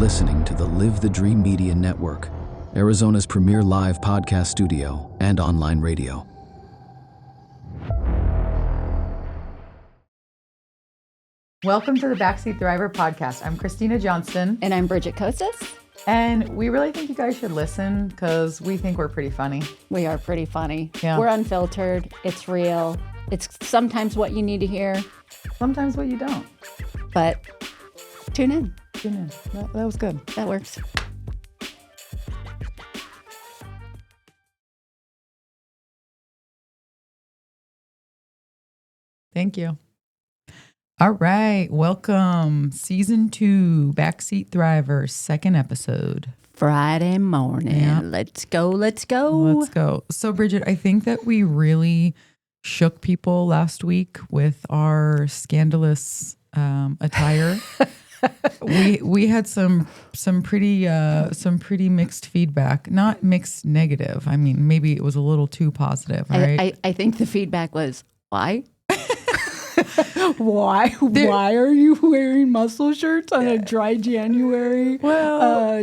listening to the Live the Dream Media Network, Arizona's premier live podcast studio and online radio. Welcome to the Backseat Thriver podcast. I'm Christina Johnston. And I'm Bridget Kostas. And we really think you guys should listen because we think we're pretty funny. We are pretty funny. Yeah. We're unfiltered. It's real. It's sometimes what you need to hear. Sometimes what you don't. But tune in. Tune in. That was good. That works. Thank you. All right. Welcome. Season 2, Backseat Thriver, second episode. Friday morning. Yeah. Let's go. Let's go. Let's go. So, Bridget, I think that we really shook people last week with our scandalous attire. we had some pretty mixed feedback. Not mixed negative. I mean, maybe it was a little too positive, right? I think the feedback was, why? Why are you wearing muscle shirts on a dry January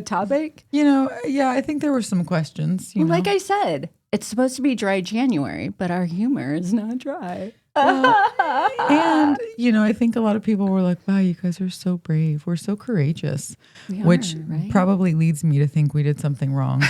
topic? I think there were some questions. Like I said, it's supposed to be dry January, but our humor is not dry. And, I think a lot of people were like, wow, you guys are so brave. We're so courageous, which probably leads me to think we did something wrong.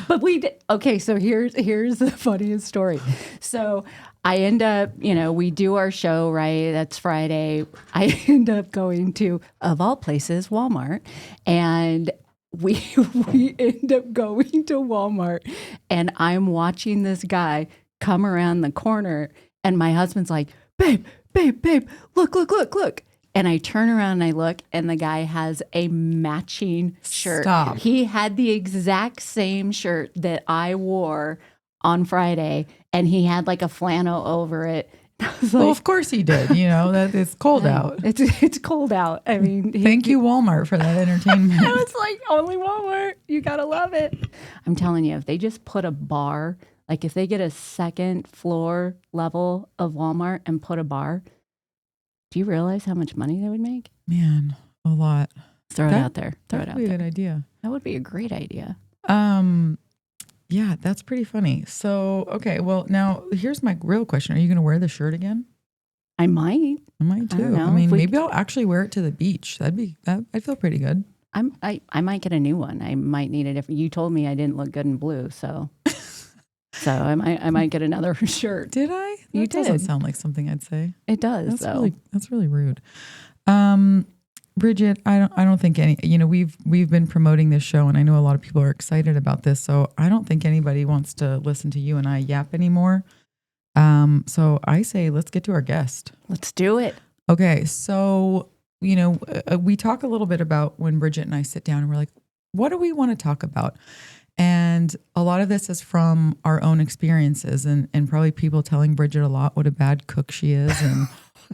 But we did. Okay, so here's the funniest story. So I end up, we do our show, right? That's Friday. I end up going to, of all places, Walmart. And we end up going to Walmart. And I'm watching this guy come around the corner. And my husband's like, babe, look. And I turn around and I look, and the guy has a matching shirt. Stop. He had the exact same shirt that I wore on Friday, and he had like a flannel over it. I was like, well, of course he did. That it's cold out. It's cold out. I mean, thank you, Walmart, for that entertainment. I was like, only Walmart. You gotta love it. I'm telling you, if they just put a bar, like if they get a second floor level of Walmart and put a bar, do you realize how much money they would make? Man, a lot. Throw it out there. That would be a good idea. That would be a great idea. Yeah, that's pretty funny. So, okay, well, now here's my real question. Are you going to wear the shirt again? I might. I might too. I don't know. I mean, maybe I'll actually wear it to the beach. I'd feel pretty good. I might get a new one. I might need a different. You told me I didn't look good in blue, so I might get another shirt. Did I? You That doesn't sound like something I'd say. It does. That's really rude. Bridget, I don't think we've been promoting this show, and I know a lot of people are excited about this. So I don't think anybody wants to listen to you and I yap anymore. So I say let's get to our guest. Let's do it. Okay, so we talk a little bit about when Bridget and I sit down and we're like, what do we want to talk about? And a lot of this is from our own experiences and probably people telling Bridget a lot what a bad cook she is. And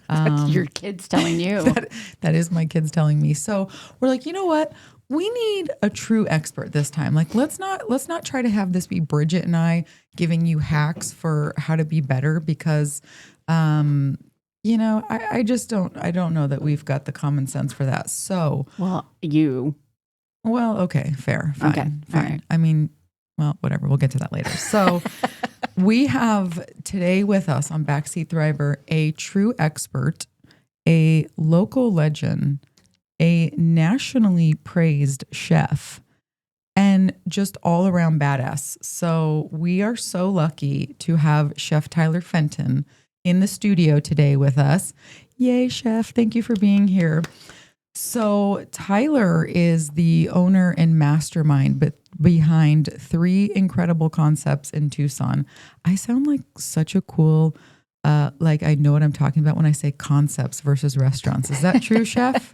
that's your kids telling you. That is my kids telling me. So we're like, you know what? We need a true expert this time. Like, let's not try to have this be Bridget and I giving you hacks for how to be better because, I don't know that we've got the common sense for that. So, okay, fair, fine, okay, fine. Right. I mean, well, whatever. We'll get to that later. So we have today with us on Backseat Thriver a true expert, a local legend, a nationally praised chef, and just all around badass. So we are so lucky to have Chef Tyler Fenton in the studio today with us. Yay, Chef. Thank you for being here. So Tyler is the owner and mastermind behind 3 incredible concepts in Tucson. I sound like such a cool, like I know what I'm talking about when I say concepts versus restaurants. Is that true, Chef?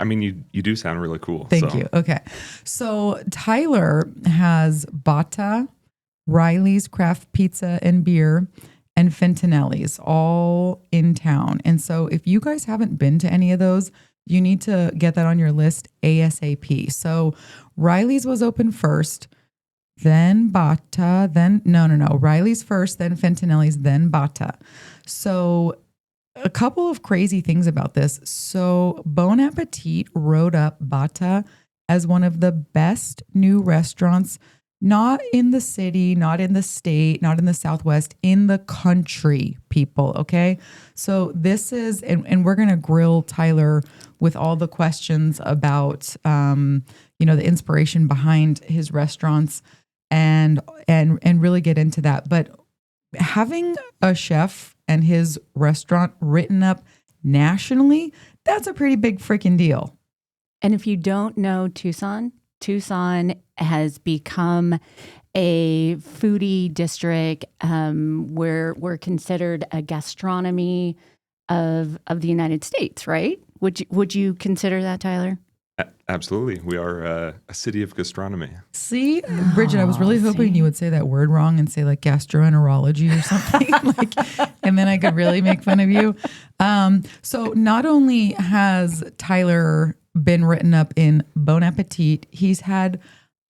I mean, you do sound really cool. Thank you. Okay. So Tyler has BATA, Reilly's Craft Pizza and Beer, and Fentonelli's all in town. And so if you guys haven't been to any of those, you need to get that on your list ASAP. So Reilly's was open first, then BATA, then no. Reilly's first, then Fentonelli's, then BATA. So a couple of crazy things about this. So Bon Appetit wrote up BATA as one of the best new restaurants, not in the city, not in the state, not in the Southwest, in the country, people. Okay. So this is, and we're going to grill Tyler with all the questions about, the inspiration behind his restaurants and really get into that. But having a chef and his restaurant written up nationally, that's a pretty big freaking deal. And if you don't know Tucson has become a foodie district. We're considered a gastronomy of the United States, right? Would you consider that, Tyler? Absolutely. We are a city of gastronomy. See, Bridget, I was really hoping you would say that word wrong and say like gastroenterology or something, and then I could really make fun of you. So not only has Tyler been written up in Bon Appetit, he's had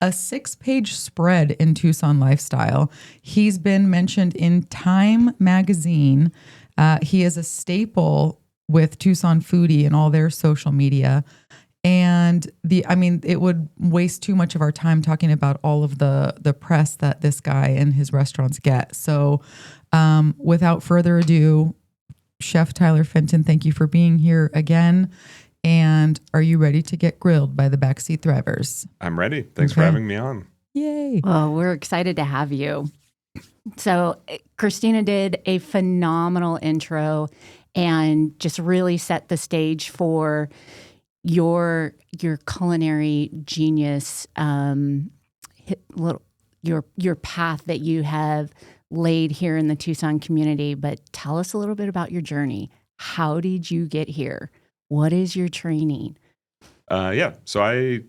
a 6-page spread in Tucson Lifestyle. He's been mentioned in Time magazine. He is a staple with Tucson Foodie and all their social media. And it would waste too much of our time talking about all of the press that this guy and his restaurants get. So without further ado, Chef Tyler Fenton, thank you for being here again. And are you ready to get grilled by the Backseat Thrivers? I'm ready. Thanks for having me on. Yay. Well, we're excited to have you. So Christina did a phenomenal intro and just really set the stage for your culinary genius, your path that you have laid here in the Tucson community. But tell us a little bit about your journey. How did you get here? What is your training? So I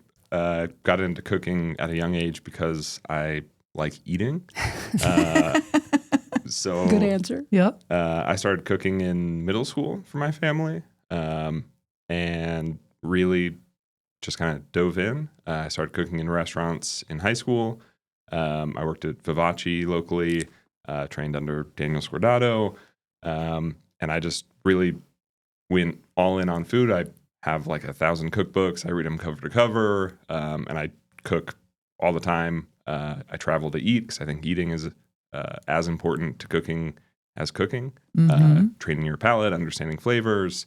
got into cooking at a young age because I like eating. So Good answer. Yep. I started cooking in middle school for my family, and really just kind of dove in. I started cooking in restaurants in high school. I worked at Vivace locally, trained under Daniel Scordato, and I just really went all in on food. I have like 1,000 cookbooks. I read them cover to cover, and I cook all the time. I travel to eat because I think eating is as important to cooking as cooking. Training your palate, understanding flavors.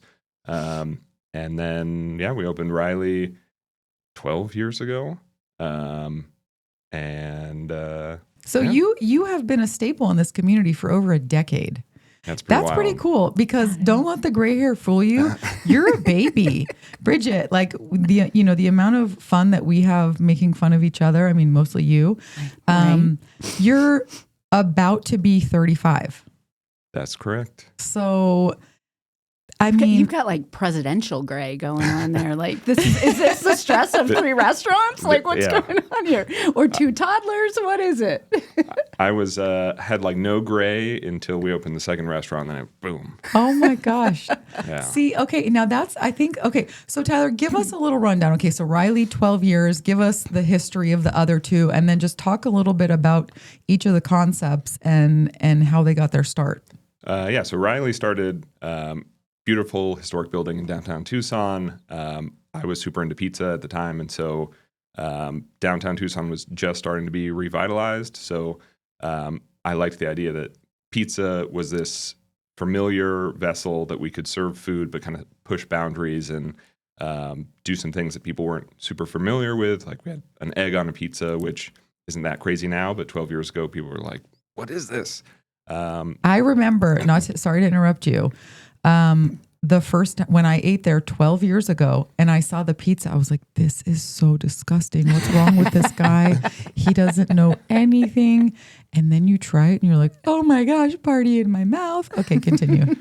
And then, we opened Reilly 12 years ago. You have been a staple in this community for over a decade. That's wild. Pretty cool, because don't let the gray hair fool you. You're a baby, Bridget. Like the amount of fun that we have making fun of each other. I mean, mostly you. Right. You're about to be 35. That's correct. So, I mean, you've got like presidential gray going on there. Like, is this the stress of 3 restaurants? Like, what's going on here? Or 2 toddlers? What is it? I was had like no gray until we opened the second restaurant, and then boom. Oh my gosh. Yeah. See, okay, now so Tyler, give us a little rundown. Okay, so Reilly, 12 years, give us the history of the other 2, and then just talk a little bit about each of the concepts and how they got their start. So Reilly started beautiful historic building in downtown Tucson. I was super into pizza at the time, and so downtown Tucson was just starting to be revitalized. So I liked the idea that pizza was this familiar vessel that we could serve food, but kind of push boundaries and do some things that people weren't super familiar with. Like we had an egg on a pizza, which isn't that crazy now, but 12 years ago, people were like, "What is this?" I remember, sorry to interrupt you. The first time when I ate there 12 years ago and I saw the pizza, I was like, this is so disgusting. What's wrong with this guy? He doesn't know anything. And then you try it and you're like, oh my gosh, party in my mouth. Okay, continue.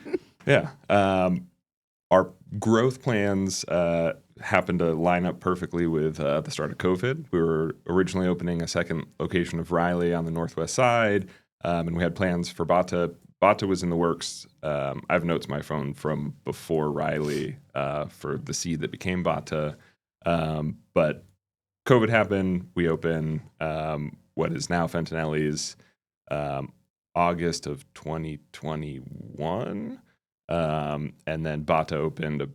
Yeah. Our growth plans happened to line up perfectly with the start of COVID. We were originally opening a second location of Reilly on the northwest side, and we had plans for BATA. BATA was in the works. I have notes on my phone from before Reilly for the seed that became BATA. But COVID happened. We opened what is now Fentonelli's August of 2021. And then BATA opened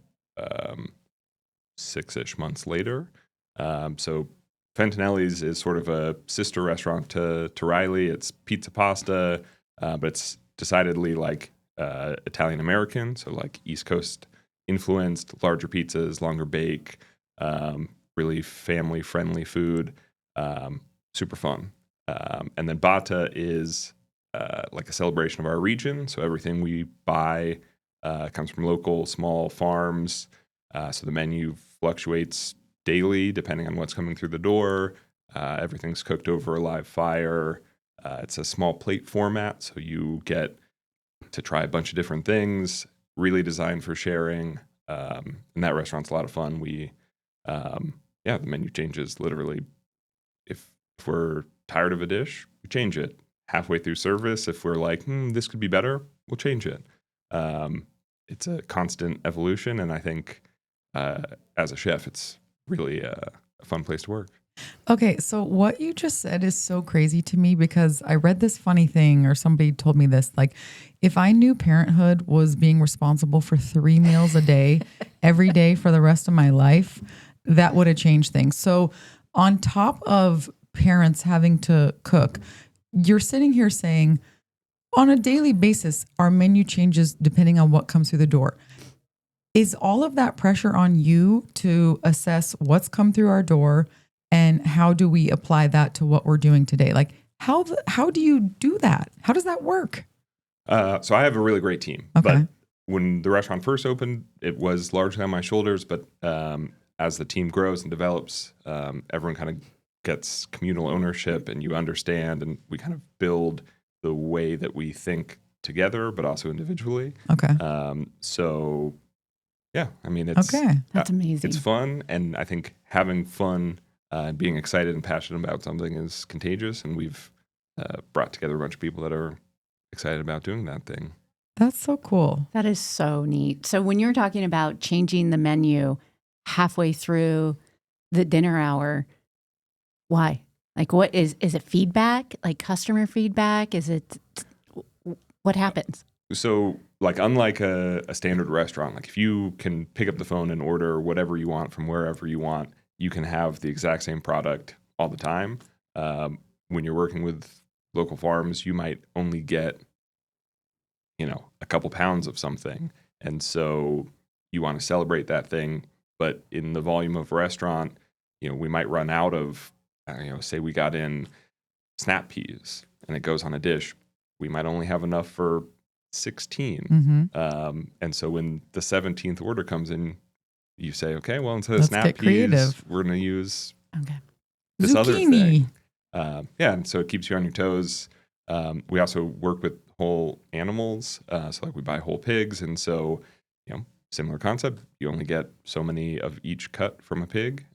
6-ish months later. So Fentonelli's is sort of a sister restaurant to Reilly. It's pizza pasta, but it's decidedly like Italian American, so like East Coast influenced, larger pizzas, longer bake, really family friendly food, super fun. And then BATA is like a celebration of our region. So everything we buy comes from local small farms. So the menu fluctuates daily depending on what's coming through the door. Everything's cooked over a live fire. It's a small plate format, so you get to try a bunch of different things, really designed for sharing. And that restaurant's a lot of fun. The menu changes literally. If we're tired of a dish, we change it. Halfway through service, if we're like, this could be better, we'll change it. It's a constant evolution, and I think as a chef, it's really a fun place to work. Okay, so what you just said is so crazy to me because I read this funny thing or somebody told me this. Like, if I knew parenthood was being responsible for 3 meals a day, every day for the rest of my life, that would have changed things. So on top of parents having to cook, you're sitting here saying, on a daily basis, our menu changes depending on what comes through the door. Is all of that pressure on you to assess what's come through our door and how do we apply that to what we're doing today? Like, how do you do that? How does that work? So I have a really great team. Okay. But when the restaurant first opened, it was largely on my shoulders. But as the team grows and develops, everyone kind of gets communal ownership, and you understand, and we kind of build the way that we think together, but also individually. Okay. So yeah, I mean, it's Okay. That's amazing. It's fun, and I think having fun and being excited and passionate about something is contagious, and we've brought together a bunch of people that are excited about doing that thing. That's so cool. That is so neat. So when you're talking about changing the menu halfway through the dinner hour, why? Like, what is it feedback? Like customer feedback? Is it, what happens? So like, unlike a standard restaurant, like if you can pick up the phone and order whatever you want from wherever you want, you can have the exact same product all the time. When you're working with local farms, you might only get, a couple pounds of something. And so you want to celebrate that thing. But in the volume of restaurant, we might run out of, say we got in snap peas and it goes on a dish. We might only have enough for 16. Mm-hmm. And so when the 17th order comes in, you say, okay, well, instead of Let's snap get peas, creative. we're going to use Okay. this other Zucchini. thing. And so it keeps you on your toes. We also work with whole animals. So like we buy whole pigs. And so, similar concept, you only get so many of each cut from a pig.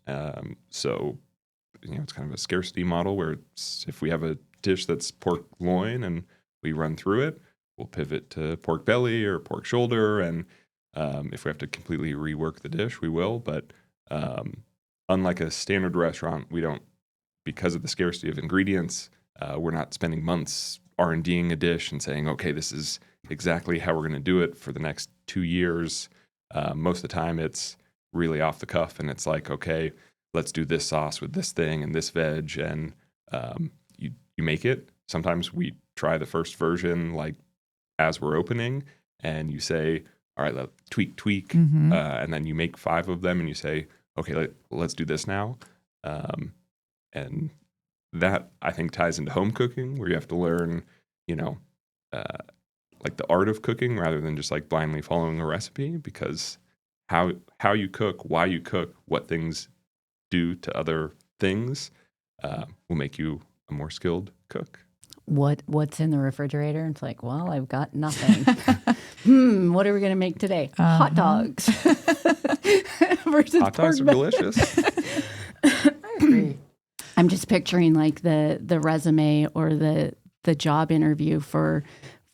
So, it's kind of a scarcity model where if we have a dish that's pork loin and we run through it, we'll pivot to pork belly or pork shoulder. And if we have to completely rework the dish, we will. But unlike a standard restaurant, we don't, because of the scarcity of ingredients, we're not spending months R&Ding a dish and saying, okay, this is exactly how we're going to do it for the next 2 years. Most of the time it's really off the cuff, and it's like, okay, let's do this sauce with this thing and this veg, and you make it. Sometimes we try the first version like as we're opening, and you say, all right, tweak, Mm-hmm. and then you make 5 of them, and you say, okay, let's do this now. And that, I think, ties into home cooking, where you have to learn, like the art of cooking rather than just like blindly following a recipe, because how you cook, why you cook, what things do to other things will make you a more skilled cook. What's in the refrigerator? It's like, well, I've got nothing. What are we going to make today? Hot dogs. Versus Hot dogs are delicious. I agree. I'm just picturing like the resume or the job interview for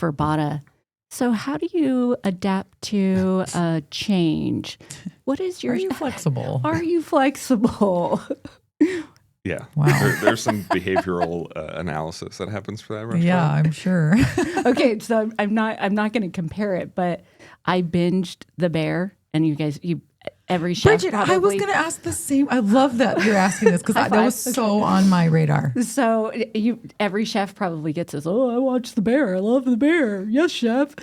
BATA. So how do you adapt to a change? What is your... Are you flexible? Are you flexible? Yeah. Wow. There's some behavioral analysis that happens for that restaurant. Yeah, I'm sure. Okay, so I'm not going to compare it, but I binged The Bear, and every chef Bridget, probably. I was going to ask the same. I love that you're asking this because that was so on my radar. So every chef probably gets this. Oh, I watched The Bear. I love The Bear. Yes, chef.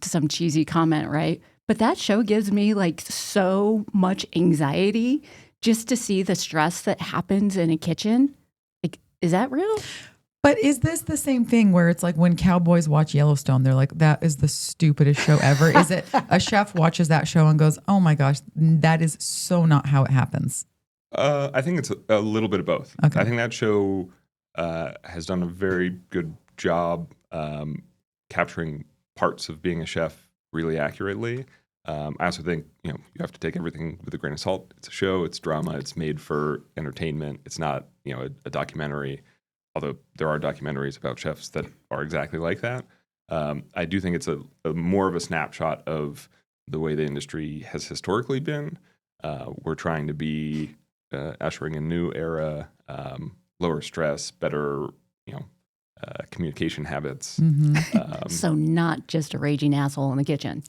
Some cheesy comment, right? But that show gives me like so much anxiety just to see the stress that happens in a kitchen. Like, is that real? But is this the same thing where it's like when cowboys watch Yellowstone, they're like, that is the stupidest show ever? Is it a chef watches that show and goes, oh my gosh, that is so not how it happens? I think it's a little bit of both. Okay. I think that show has done a very good job capturing parts of being a chef really accurately. I also think you have to take everything with a grain of salt. It's a show, it's drama, it's made for entertainment. It's not a documentary, although there are documentaries about chefs that are exactly like that. I do think it's a more of a snapshot of the way the industry has historically been. We're trying to be ushering a new era, lower stress, better communication habits. Mm-hmm. So not just a raging asshole in the kitchen.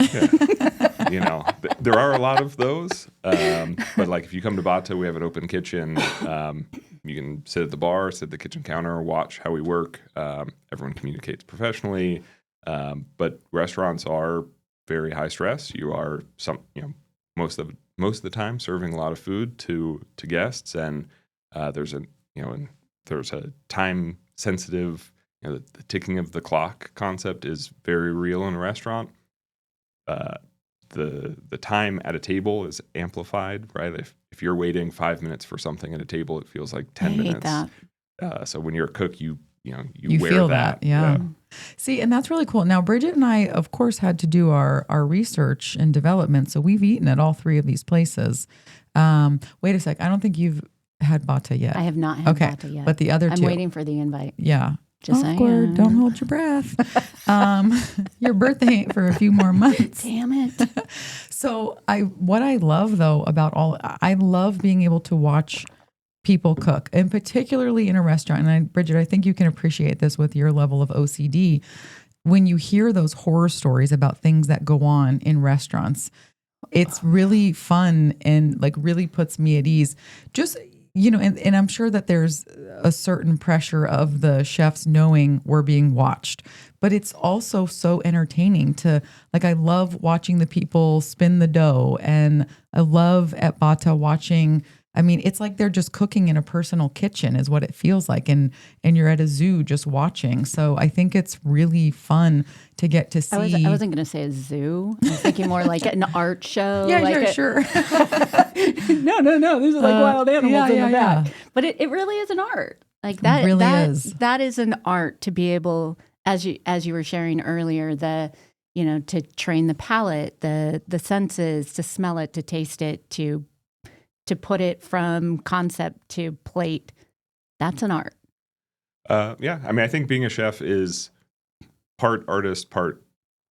Yeah. There are a lot of those, but like if you come to BATA, we have an open kitchen. You can sit at the bar, sit at the kitchen counter, watch how we work. Everyone communicates professionally, but restaurants are very high stress. You are most of the time serving a lot of food to guests, and there's a time sensitive. The ticking of the clock concept is very real in a restaurant. The time at a table is amplified, right? If you're waiting 5 minutes for something at a table, it feels like 10 minutes. That. So when you're a cook, you wear feel that. Yeah. See, and that's really cool. Now, Bridget and I, of course, had to do our research and development. So we've eaten at all three of these places. Wait a sec. I don't think you've had BATA yet. I have not had BATA yet. But the other two. I'm waiting for the invite. Yeah. Just saying. Awkward. Don't hold your breath. Your birthday ain't for a few more months. Damn it. So what I love though about I love being able to watch people cook, and particularly in a restaurant. And Bridget, I think you can appreciate this with your level of OCD. When you hear those horror stories about things that go on in restaurants, it's really fun and like really puts me at ease. Just, and I'm sure that there's a certain pressure of the chefs knowing we're being watched, but it's also so entertaining I love watching the people spin the dough, and I love at BATA watching. I mean, it's like they're just cooking in a personal kitchen is what it feels like. And you're at a zoo just watching. So I think it's really fun to get to see. I wasn't going to say a zoo. I was thinking more like an art show. Yeah, sure. No. These are like wild animals in the back. Yeah. But it really is an art. Like that really is. That is an art to be able, as you were sharing earlier, to train the palate, the senses, to smell it, to taste it, to put it from concept to plate. That's an art. Yeah. I mean, I think being a chef is part artist, part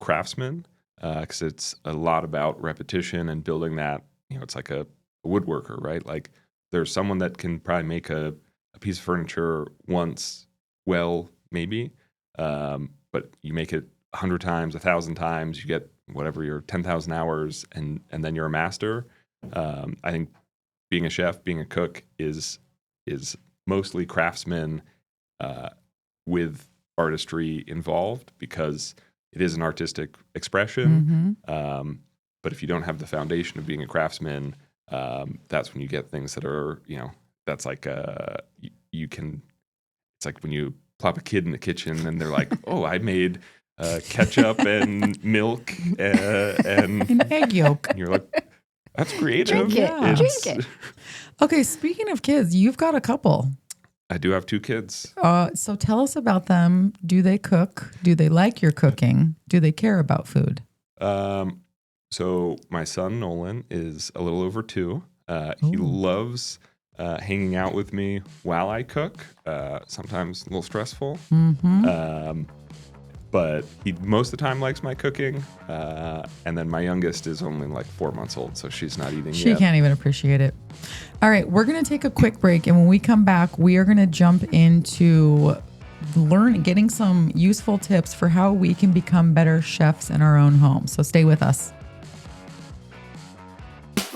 craftsman, because it's a lot about repetition and building that. It's like a woodworker, right? Like there's someone that can probably make a piece of furniture once, well, maybe, but you make it 100 times, 1,000 times, you get whatever your 10,000 hours, and then you're a master. I think being a chef, being a cook is mostly craftsman with artistry involved, because it is an artistic expression. Mm-hmm. But if you don't have the foundation of being a craftsman, that's when you get things that are, that's like you can. It's like when you plop a kid in the kitchen and they're like, "Oh, I made ketchup and milk and An egg yolk." And you're like, that's creative. Drink it. Drink it. Okay, speaking of kids, you've got a couple. I do have 2 kids. So tell us about them. Do they cook? Do they like your cooking? Do they care about food? So my son Nolan is a little over 2. He loves hanging out with me while I cook. Sometimes a little stressful. Mm-hmm. But he most of the time likes my cooking. And then my youngest is only like 4 months old, so she's not eating She yet. can't even appreciate it. All right, we're going to take a quick break. And when we come back, we are going to jump into getting some useful tips for how we can become better chefs in our own home. So stay with us.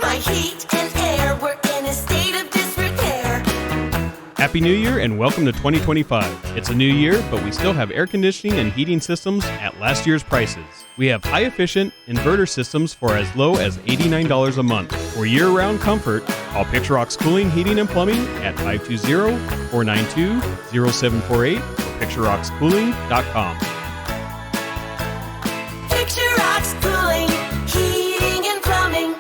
My heat and air were in a state of disrepair. Happy New Year and welcome to 2025. It's a new year, but we still have air conditioning and heating systems at last year's prices. We have high-efficient inverter systems for as low as $89 a month. For year-round comfort, call Picture Rocks Cooling, Heating, and Plumbing at 520-492-0748 or picturerockscooling.com. Picture Rocks Cooling, Heating and Plumbing.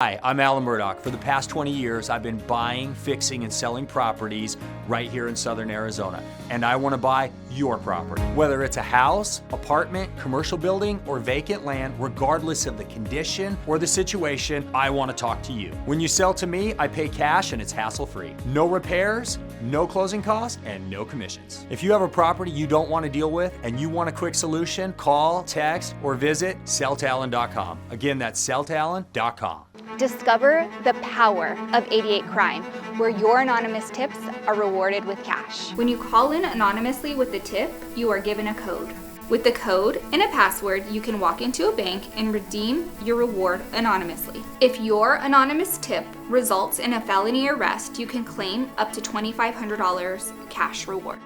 Hi, I'm Alan Murdoch. For the past 20 years, I've been buying, fixing, and selling properties right here in Southern Arizona. And I want to buy your property. Whether it's a house, apartment, commercial building, or vacant land, regardless of the condition or the situation, I want to talk to you. When you sell to me, I pay cash and it's hassle-free. No repairs, no closing costs, and no commissions. If you have a property you don't want to deal with and you want a quick solution, call, text, or visit selltalon.com. Again, that's selltalon.com. Discover the power of 88 Crime, where your anonymous tips are rewarded with cash. When you call in anonymously with a tip, you are given a code. With the code and a password, you can walk into a bank and redeem your reward anonymously. If your anonymous tip results in a felony arrest, you can claim up to $2,500 cash reward.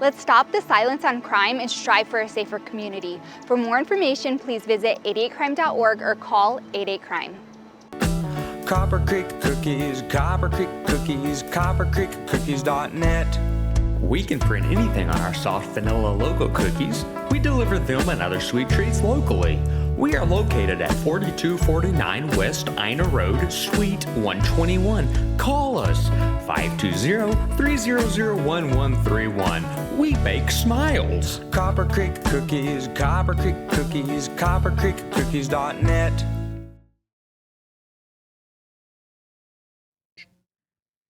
Let's stop the silence on crime and strive for a safer community. For more information, please visit 88crime.org or call 88crime. Copper Creek Cookies, Copper Creek Cookies, coppercreekcookies.net. We can print anything on our soft vanilla logo cookies. We deliver them and other sweet treats locally. We are located at 4249 West Ina Road, Suite 121. Call us 520-300-1131. We bake smiles. Copper Creek Cookies, Copper Creek Cookies, coppercreekcookies.net.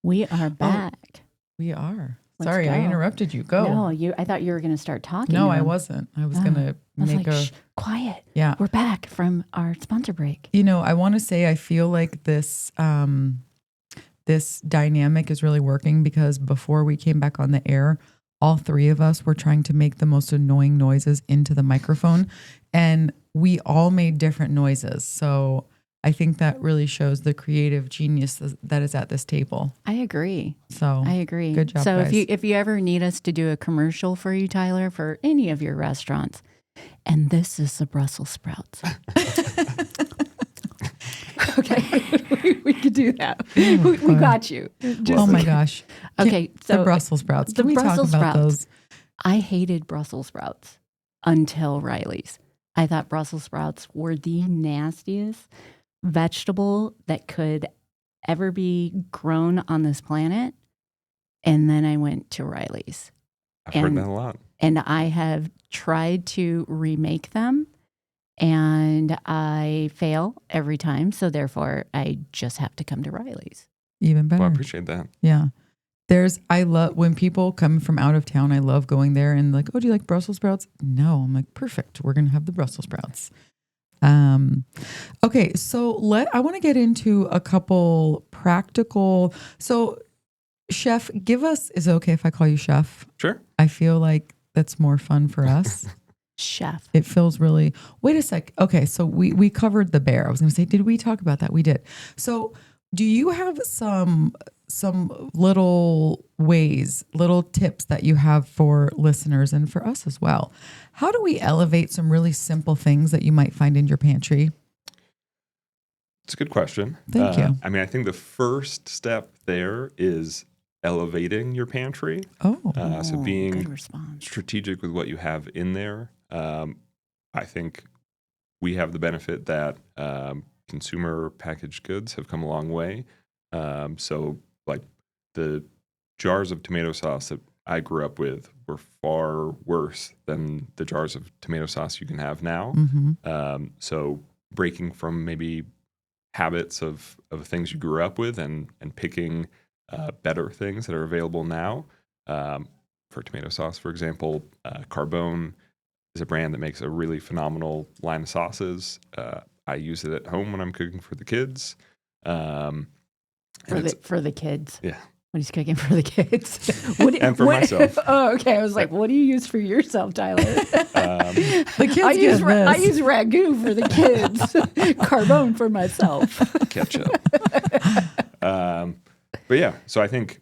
We are back. We are. Let's Sorry, I go. interrupted you. Go. No, I thought you were going to start talking. No, I and- wasn't. I was going to I was make like, a... Shh, quiet. Yeah. We're back from our sponsor break. You know, I want to say I feel like this this dynamic is really working because before we came back on the air, all three of us were trying to make the most annoying noises into the microphone, and we all made different noises. So I think that really shows the creative genius that is at this table. I agree. So I agree. Good job, So guys. if you ever need us to do a commercial for you, Tyler, for any of your restaurants, and this is the Brussels sprouts. Okay, we could do that. We got you. oh my gosh. Okay, so the Brussels sprouts. the Can we Brussels talk about sprouts. those? I hated Brussels sprouts until Reilly's. I thought Brussels sprouts were the nastiest vegetable that could ever be grown on this planet. And then I went to Reilly's. I've heard that a lot. And I have tried to remake them and I fail every time. So therefore, I just have to come to Reilly's. Even better. Well, I appreciate that. Yeah. I love when people come from out of town, I love going there and like, oh, do you like Brussels sprouts? No. I'm like, perfect. We're going to have the Brussels sprouts. Okay. So I want to get into a couple practical. So chef, is it okay if I call you chef? Sure. I feel like that's more fun for us. Chef. It feels really, wait a sec. Okay. So we covered the bear. I was going to say, did we talk about that? We did. So do you have some little ways, little tips that you have for listeners and for us as well? How do we elevate some really simple things that you might find in your pantry? It's a good question. Thank you. I mean, I think the first step there is elevating your pantry. Oh, So good being response. strategic with what you have in there. I think we have the benefit that consumer packaged goods have come a long way. So like the jars of tomato sauce that I grew up with were far worse than the jars of tomato sauce you can have now. mm-hmm. So breaking from maybe habits of things you grew up with and picking better things that are available now. For tomato sauce, for example, Carbone is a brand that makes a really phenomenal line of sauces. I use it at home when I'm cooking for the kids. For the kids. Yeah. When he's cooking for the kids. And for myself. Oh, okay. I was like, what do you use for yourself, Tyler? The kids I use this. ragu for the kids. Carbone for myself. Ketchup. But yeah, so I think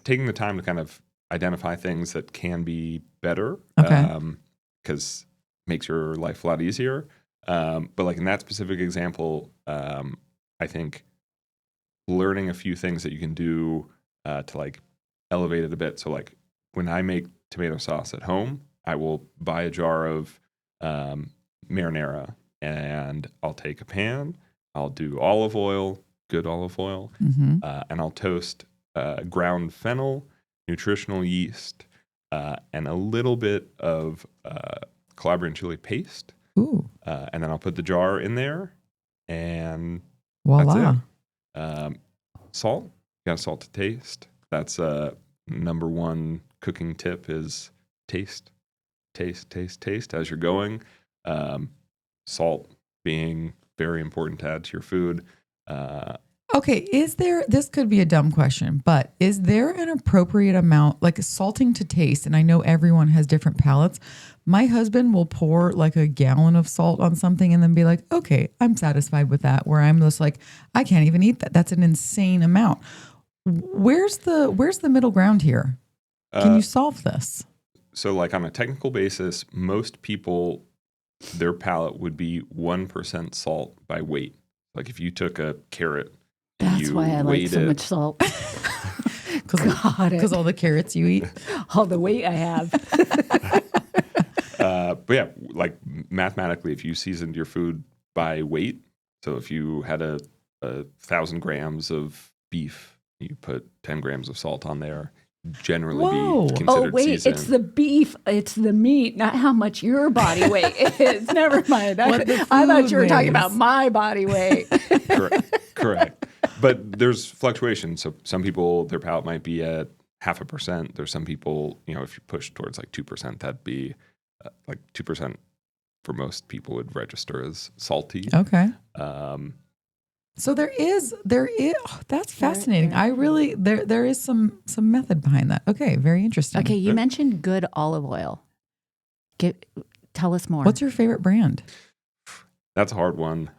taking the time to kind of identify things that can be better, because makes your life a lot easier. But like in that specific example, I think learning a few things that you can do to like elevate it a bit. So like when I make tomato sauce at home, I will buy a jar of marinara, and I'll take a pan, I'll do olive oil, good olive oil, and I'll toast ground fennel, nutritional yeast, and a little bit of Calabrian chili paste. Ooh. And then I'll put the jar in there, and Voila. that's it. Salt, you got salt to taste. That's number one cooking tip is taste as you're going. Salt being very important to add to your food. Okay, this could be a dumb question, but is there an appropriate amount, like salting to taste? And I know everyone has different palates. My husband will pour like a gallon of salt on something and then be like, okay, I'm satisfied with that. Where I'm just like, I can't even eat that. That's an insane amount. Where's the middle ground here? Can you solve this? So like on a technical basis, most people, their palate would be 1% salt by weight. Like if you took a carrot, that's why I like so much salt. Because all the carrots you eat, all the weight I have. But yeah, like mathematically, if you seasoned your food by weight, so if you had a 1,000 grams of beef, you put 10 grams of salt on there, generally be considered seasoned. It's the beef, it's the meat, not how much your body weight is. Never mind. I thought you were talking about my body weight. Correct. But there's fluctuation. So some people, their palate might be at 0.5%. There's some people, if you push towards like 2%, that'd be like 2% for most people would register as salty. Okay. So there is that's fascinating. I really there is some method behind that. Okay, very interesting. Okay, you mentioned good olive oil. Tell us more. What's your favorite brand? That's a hard one.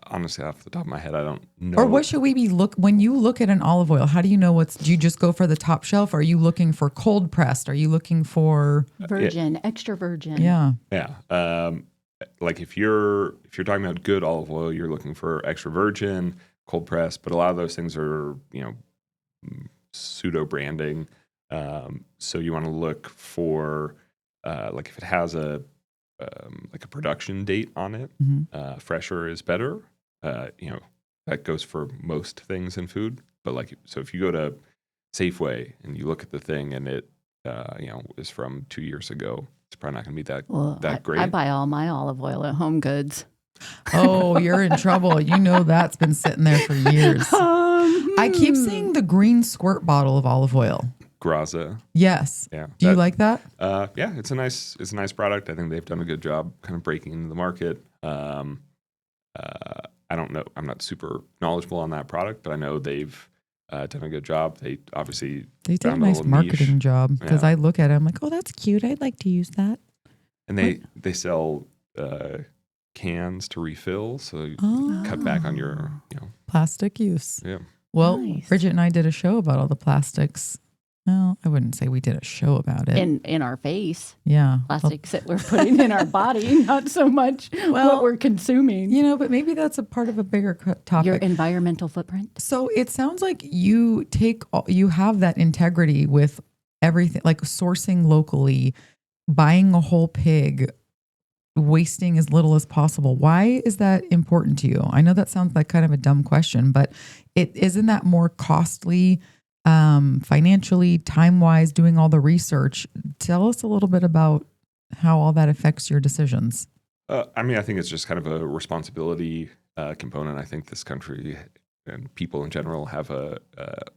Honestly, off the top of my head, I don't know. Or what should we be when you look at an olive oil? How do you know do you just go for the top shelf? Are you looking for cold pressed? Are you looking for virgin, extra virgin? Yeah. Yeah. Like if you're talking about good olive oil, you're looking for extra virgin, cold pressed, but a lot of those things are, pseudo branding. So you want to look for like if it has a production date on it, fresher is better. That goes for most things in food. But so if you go to Safeway and you look at the thing and it, is from 2 years ago, it's probably not going to be that great. I buy all my olive oil at Home Goods. Oh, you're in trouble. That's been sitting there for years. I keep seeing the green squirt bottle of olive oil. Graza. Yes. Yeah. Do you like that? Yeah, it's a nice product. I think they've done a good job kind of breaking into the market. I don't know. I'm not super knowledgeable on that product, but I know they've done a good job. They obviously did a nice marketing job because I look at it, I'm like, oh, that's cute. I'd like to use that. And they sell cans to refill, so you cut back on your plastic use. Yeah. Well, nice. Bridget and I did a show about all the plastics. Well, I wouldn't say we did a show about it. In our face. Yeah. Plastics that we're putting in our body, not so much what we're consuming. But maybe that's a part of a bigger topic. Your environmental footprint. So it sounds like you have that integrity with everything, like sourcing locally, buying a whole pig, wasting as little as possible. Why is that important to you? I know that sounds like kind of a dumb question, but isn't that more costly financially, time-wise, doing all the research? Tell us a little bit about how all that affects your decisions. I think it's just kind of a responsibility component. I think this country and people in general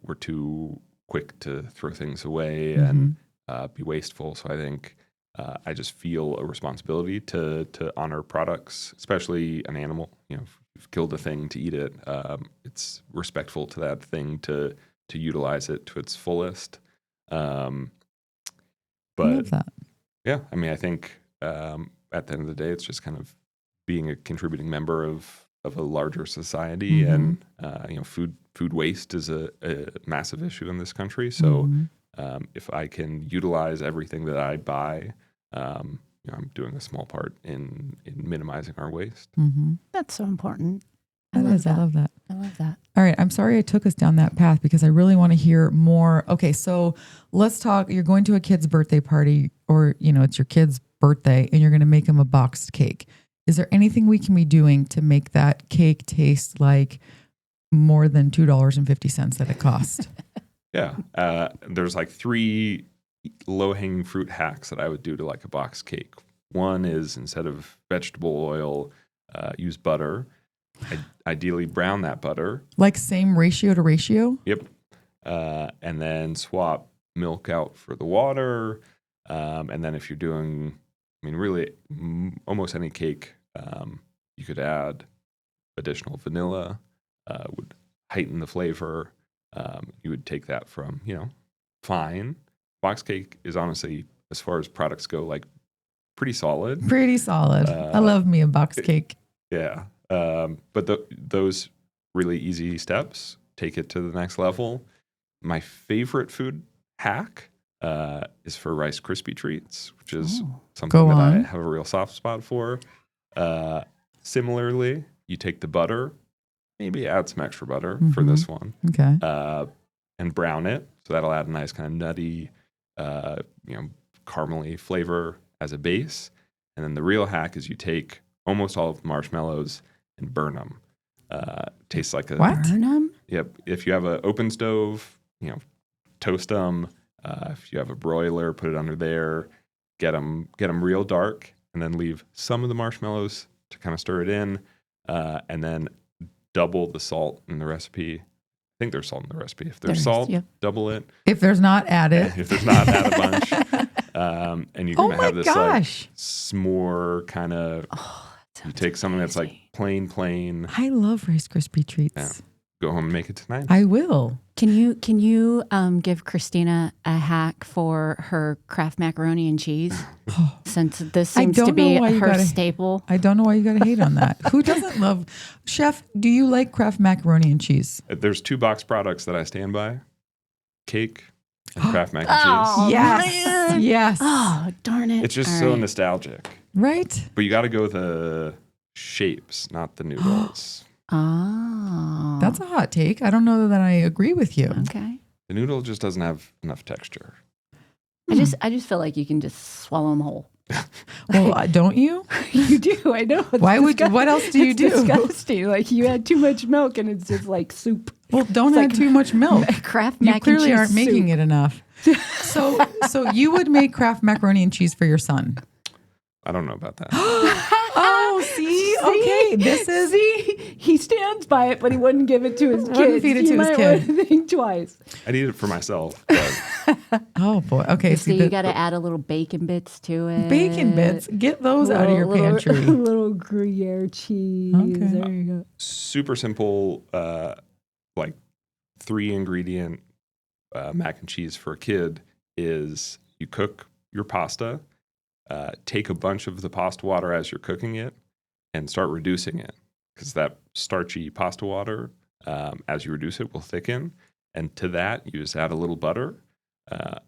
we're too quick to throw things away and be wasteful. So I think I just feel a responsibility to honor products, especially an animal. You know, if you've killed a thing to eat it, it's respectful to that thing to utilize it to its fullest. I But love that. yeah, I mean, I think at the end of the day, it's just kind of being a contributing member of a larger society, and you know, food waste is a massive issue in this country. So if I can utilize everything that I buy, you know, I'm doing a small part in minimizing our waste. That's so important. I love that. I love that. All right. I'm sorry I took us down that path because I really want to hear more. Okay. So let's talk. You're going to a kid's birthday party, or, you know, it's your kid's birthday and you're going to make him a boxed cake. Is there anything we can be doing to make that cake taste like more than $2.50 that it cost? Yeah. There's like 3 low-hanging fruit hacks that I would do to like a box cake. One is, instead of vegetable oil, use butter. Ideally brown that butter. Like same ratio to ratio? Yep. And then swap milk out for the water. And then if you're doing, I mean, really almost any cake, you could add additional vanilla, would heighten the flavor. You would take that from, you know, fine. Box cake is honestly, as far as products go, like pretty solid. Pretty solid. I love me a box cake. Yeah. But those really easy steps take it to the next level. My favorite food hack is for Rice Krispie treats, which is something that I have a real soft spot for. Similarly, you take the butter, maybe add some extra butter for this one. Okay. And brown it. So that'll add a nice kind of nutty, you know, caramely flavor as a base. And then the real hack is you take almost all of the marshmallows and burn them. Tastes like a... What? Burn them? Yep. If you have an open stove, you know, toast them. If you have a broiler, put it under there. Get them real dark, and then leave some of the marshmallows to kind of stir it in, and then double the salt in the recipe. I think there's salt in the recipe. If there's salt, double it. If there's not, add it. If there's not, add a bunch. And you're gonna have this like s'more kind of. You take something that's like plain. I love Rice Krispie treats. Yeah. Go home and make it tonight. I will. Can you give Christina a hack for her Kraft macaroni and cheese? Since this seems to be her staple. I don't know why you got to hate on that. Who doesn't love... Chef, do you like Kraft macaroni and cheese? There's 2 box products that I stand by. Cake and Kraft mac and cheese. Oh, yes. man. Yes. Oh, darn it. It's just so nostalgic. Right? But you got to go with the shapes, not the noodles. Oh. That's a hot take. I don't know that I agree with you. Okay. The noodle just doesn't have enough texture. I just feel like you can just swallow them whole. Well, don't you? You do. I know. Why would? What else do you do? It's disgusting. Like you add too much milk and it's just like soup. Well, don't add too much milk. Kraft You mac and clearly cheese aren't making soup. it enough. So you would make Kraft macaroni and cheese for your son? I don't know about that. Oh, see? Okay, this is... he stands by it, but he wouldn't give it to his kids. Wouldn't feed it to his kid. Want to think twice. I'd eat it for myself. But Oh, boy. Okay, So you got to add a little bacon bits to it. Bacon bits. Get those out of your pantry. Little Gruyere cheese. Okay. There you go. super simple, like 3 ingredient mac and cheese for a kid is you cook your pasta, take a bunch of the pasta water as you're cooking it, and start reducing it, because that starchy pasta water, as you reduce it, will thicken. And to that, you just add a little butter,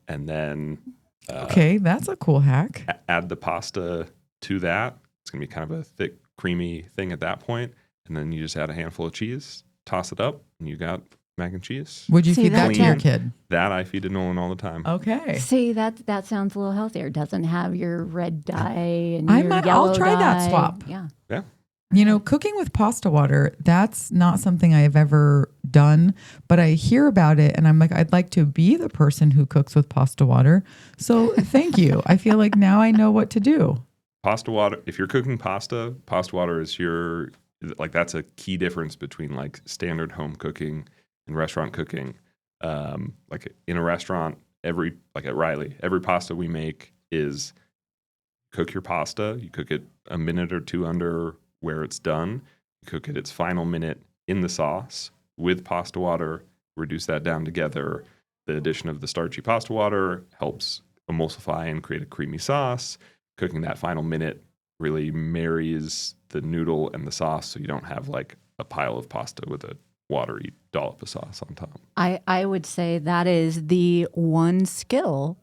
and then Okay, that's a cool hack. add the pasta to that. It's going to be kind of a thick, creamy thing at that point. And then you just add a handful of cheese, toss it up, and you got mac and cheese. Would you feed that to your kid? That I feed to Nolan all the time. Okay. See, that sounds a little healthier. It doesn't have your red dye and your yellow I'll try that dye. swap. Yeah. Yeah. You know, cooking with pasta water, that's not something I have ever done, but I hear about it and I'm like, I'd like to be the person who cooks with pasta water. So thank you. I feel like now I know what to do. Pasta water, if you're cooking pasta water is that's a key difference between like standard home cooking and restaurant cooking. Like in a restaurant, like at Reilly, every pasta we make is cook your pasta. You cook it a minute or two under where it's done. You cook it its final minute in the sauce with pasta water, reduce that down together. The addition of the starchy pasta water helps emulsify and create a creamy sauce. Cooking that final minute really marries the noodle and the sauce so you don't have like a pile of pasta with a watery dollop of sauce on top. I would say that is the one skill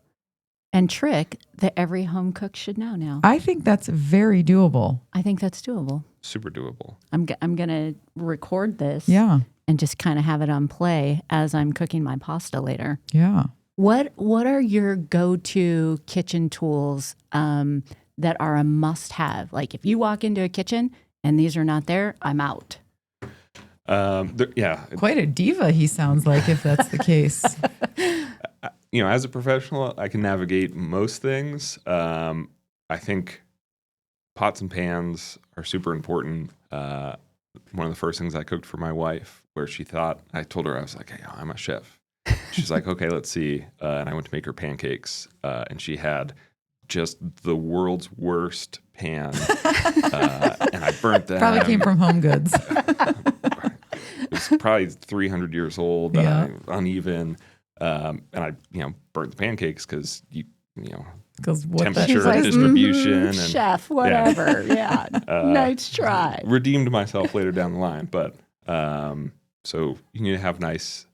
and trick that every home cook should know now. I think that's very doable. I think that's doable. Super doable. I'm going to record this Yeah. and just kind of have it on play as I'm cooking my pasta later. Yeah. What are your go-to kitchen tools that are a must-have? Like if you walk into a kitchen and these are not there, I'm out. Yeah. Quite a diva, he sounds like, if that's the case. As a professional, I can navigate most things. I think pots and pans are super important. One of the first things I cooked for my wife, where I told her, I was like, hey, I'm a chef. She's like, okay, let's see. And I went to make her pancakes, and she had just the world's worst pan, and I burnt them. Probably came from Home Goods. It was probably 300 years old, uneven, and I, burnt the pancakes because temperature, distribution, and chef, whatever. Yeah, nice try. Redeemed myself later down the line, but so you need to have nice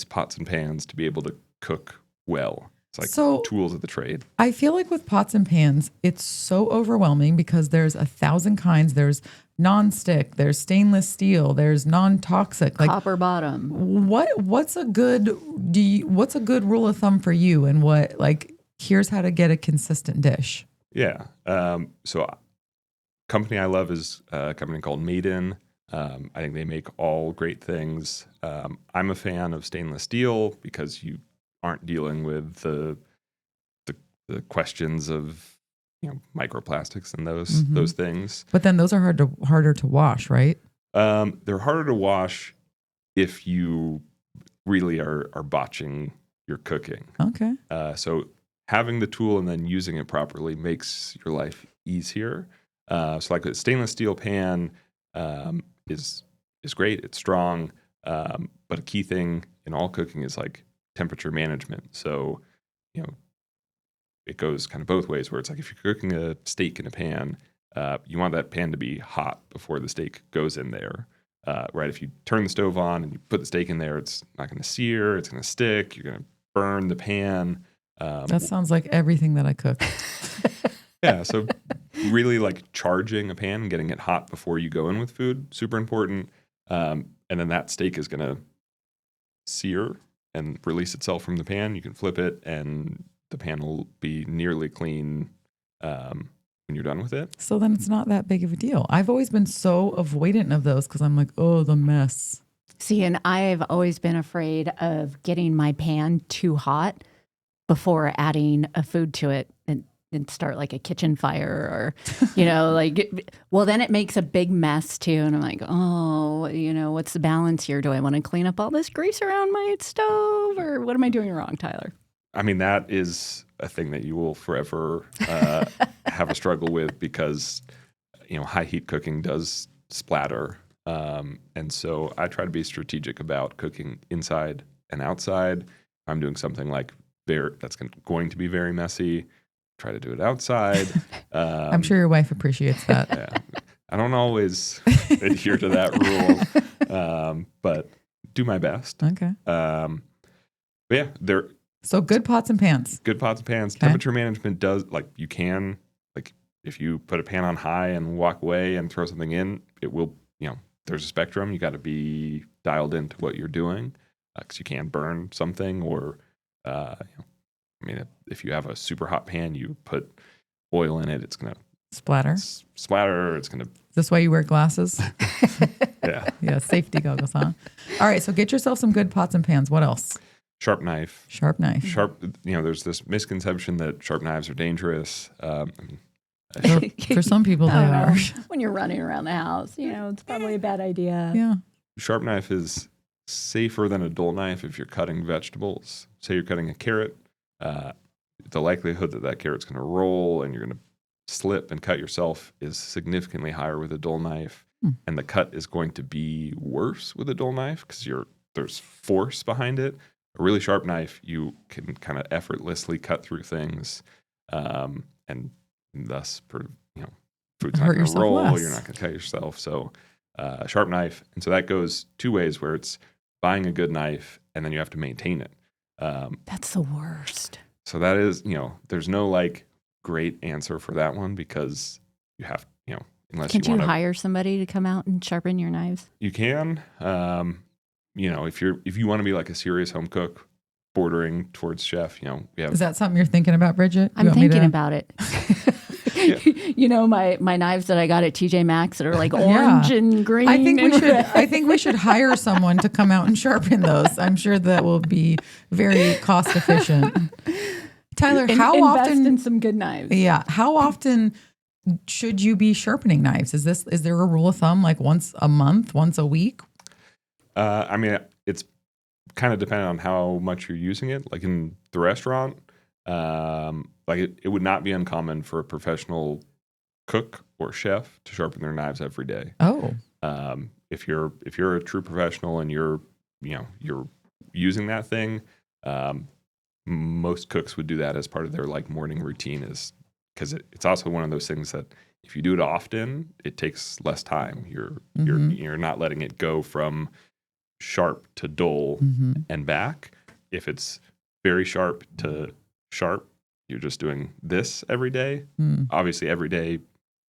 pots and pans to be able to cook well. It's like tools of the trade. I feel like with pots and pans, it's so overwhelming because there's 1,000 kinds. There's non-stick, there's stainless steel, there's non-toxic, like copper bottom. What's a good rule of thumb for you? And here's how to get a consistent dish. Yeah. So company I love is a company called Maiden. I think they make all great things. I'm a fan of stainless steel because you aren't dealing with the questions of microplastics and those things. But then those are harder to wash, right? They're harder to wash if you really are botching your cooking. Okay. So having the tool and then using it properly makes your life easier. So like a stainless steel pan is great. It's strong. But a key thing in all cooking is like temperature management. So, it goes kind of both ways where it's like if you're cooking a steak in a pan, you want that pan to be hot before the steak goes in there. Right? If you turn the stove on and you put the steak in there, it's not going to sear. It's going to stick. You're going to burn the pan. That sounds like everything that I cook. Yeah. So really like charging a pan and getting it hot before you go in with food, super important. And then that steak is going to sear and release itself from the pan. You can flip it and the pan will be nearly clean when you're done with it. So then it's not that big of a deal. I've always been so avoidant of those because I'm like, oh, the mess. See, and I've always been afraid of getting my pan too hot before adding a food to it and start like a kitchen fire or, well, then it makes a big mess too. And I'm like, oh, what's the balance here? Do I want to clean up all this grease around my stove or what am I doing wrong, Tyler? I mean, that is a thing that you will forever have a struggle with because, high heat cooking does splatter. And so I try to be strategic about cooking inside and outside. I'm doing something like that's going to be very messy. Try to do it outside. I'm sure your wife appreciates that. Yeah. I don't always adhere to that rule, but do my best. Okay. But yeah, So good pots and pans. Good pots and pans. Okay. Temperature management does, you can, if you put a pan on high and walk away and throw something in, it will, there's a spectrum. You got to be dialed into what you're doing because you can burn something or, if you have a super hot pan, you put oil in it, it's going to splatter. It's going to. Is this why you wear glasses? Yeah. Yeah. Safety goggles, huh? All right. So get yourself some good pots and pans. What else? Sharp knife. There's this misconception that sharp knives are dangerous. For some people, they are. When you're running around the house, it's probably a bad idea. Yeah. Sharp knife is safer than a dull knife if you're cutting vegetables. Say you're cutting a carrot. the likelihood that that carrot's going to roll and you're going to slip and cut yourself is significantly higher with a dull knife. And the cut is going to be worse with a dull knife because there's force behind it. A really sharp knife, you can kind of effortlessly cut through things, and thus, food's not going to roll. Less. You're not going to cut yourself. So, a sharp knife, and so that goes two ways. Where it's buying a good knife, and then you have to maintain it. That's the worst. So that is, there's no like great answer for that one because you have, unless Can't you want you to hire somebody to come out and sharpen your knives? You can. If you want to be like a serious home cook, bordering towards chef, we have. Is that something you're thinking about, Bridget? I'm thinking about it. My knives that I got at TJ Maxx that are like orange and green. I think we should hire someone to come out and sharpen those. I'm sure that will be very cost efficient. Tyler, how invest often in some good knives? Yeah, how often should you be sharpening knives? Is there a rule of thumb, like once a month, once a week? It's kind of dependent on how much you're using it. Like in the restaurant, it would not be uncommon for a professional cook or chef to sharpen their knives every day. Oh, if you're a true professional and you're using that thing, most cooks would do that as part of their like morning routine, is because it's also one of those things that if you do it often, it takes less time. You're not letting it go from sharp to dull and back. If it's very sharp to sharp, you're just doing this every day. Obviously, every day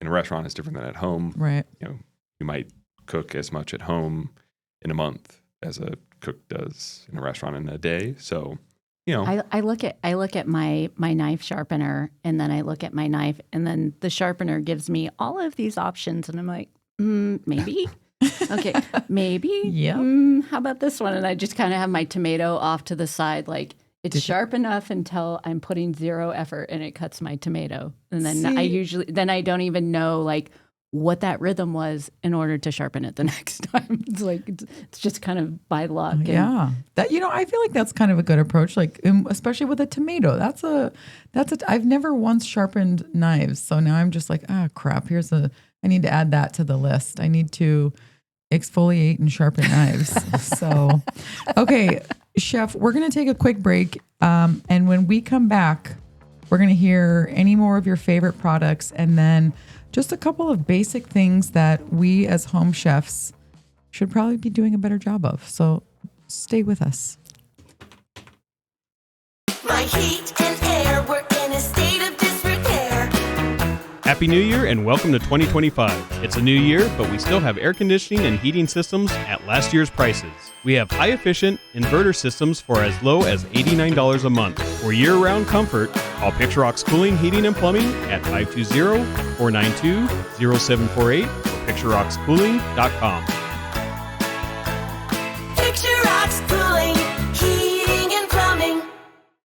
in a restaurant is different than at home. Right. You might cook as much at home in a month as a cook does in a restaurant in a day. So, I look at my knife sharpener, and then I look at my knife, and then the sharpener gives me all of these options, and I'm like, maybe. Okay, maybe. Yeah. How about this one? And I just kind of have my tomato off to the side, like it's sharp enough until I'm putting zero effort and it cuts my tomato. And then I don't even know like what that rhythm was in order to sharpen it the next time. It's like it's just kind of by luck. Yeah. That I feel like that's kind of a good approach, like especially with a tomato. That's I've never once sharpened knives. So now I'm just like, crap, I need to add that to the list. I need to exfoliate and sharpen knives. So, okay, Chef, we're going to take a quick break. And when we come back, we're going to hear any more of your favorite products and then just a couple of basic things that we as home chefs should probably be doing a better job of. So stay with us. My heat and air work in a state of disrepair. Happy New Year and welcome to 2025. It's a new year, but we still have air conditioning and heating systems at last year's prices. We have high-efficient inverter systems for as low as $89 a month. For year-round comfort, call Picture Rocks Cooling, Heating, and Plumbing at 520-492-0748 or PictureRocksCooling.com. Picture Rocks Cooling, Heating and Plumbing.